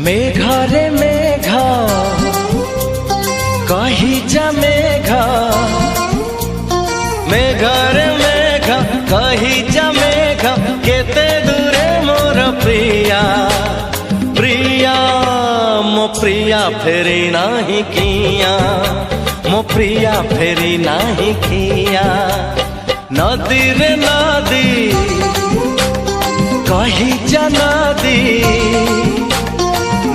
मेघरे मेघ कही जा मेघ, मेघरे मेघ कही जा मेघ, केते दूरे मोर प्रिया प्रिया मो प्रिया फेरी नाही किया, मो प्रिया फेरी नाही किया। नदी रे नदी कही जा नदी,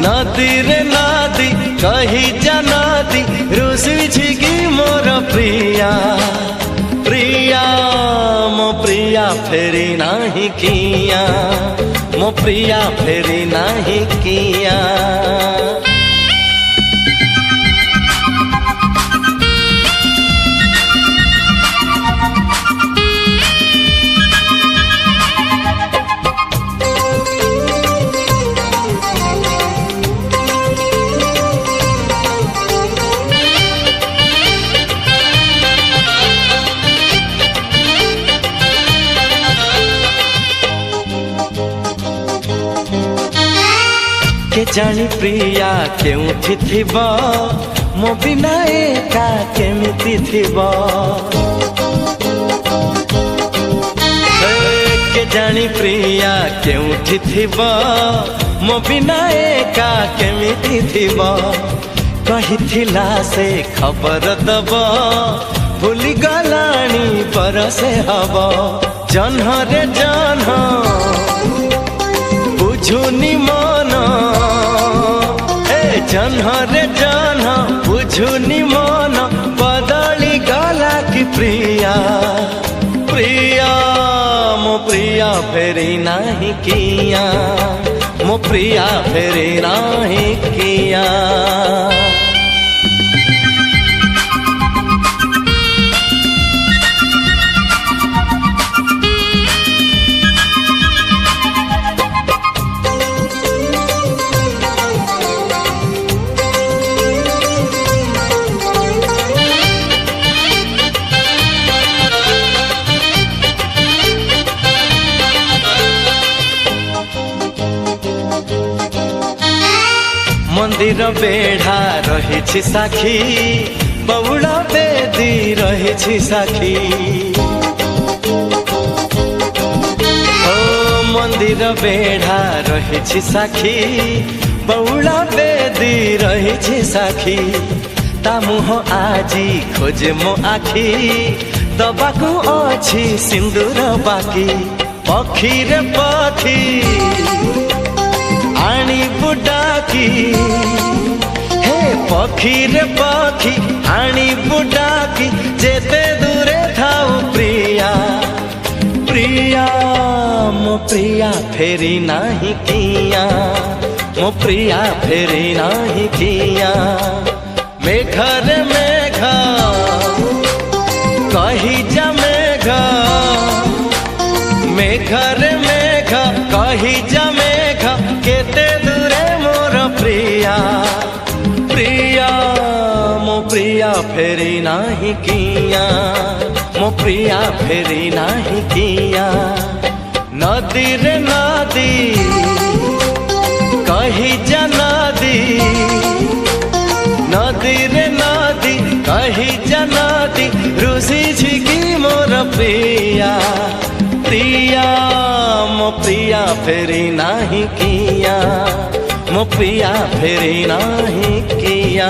नदी रे नदी कही जा नदी, रुसी की मोर प्रिया प्रिया मो प्रिया फेरी नाही किया, मो प्रिया फेरी नाही किया। के जानी प्रिया केउठी थिबो, मो बिना एका केमिति थिबो। के जानी प्रिया केउठी थिबो, मो बिना एका केमिति थिबो। कहिथिला से खबर दबो, भूली गलानी परसे हबो। जन्ह रे जन्ह बुझुनी मन, जन्ह रे जन्ह बुझुनी मन, बदली गला की प्रिया प्रिया मो प्रिया फेरी नाही किया, मो प्रिया फेरी नाही किया। मंदिर बेढ़ा रही साखी, बउड़ा बेदी रही साखी। ओ मंदिर बेढ़ा रही साखी, बउड़ा बेदी रही साखी। ता मुह आजी खोजे मो आखी, दबाकू अछि सिंदूर बाकी। पखी रे पखी आनी बुडाकी, हे पखी रे पखी आनी बुडाकी, जेते दूरे थाऊ प्रिया प्रिया मो प्रिया फेरी नाही किया, मो प्रिया फेरी नाही किया। मेघरे मेघ कही जा मेघ, मेघरे मेघ कही जा मेघ, केते दूरे मोर प्रिया प्रिया मो प्रिया फेरी नाही किया, मो प्रिया फेरी नाही किया। नदी रे नदी कही जा नदी, नदी रे नदी कही जा नदी, रुसी की मोर प्रिया प्रिया मो प्रिया फेरी नाही किया, मो प्रिया फेरी नाही किया।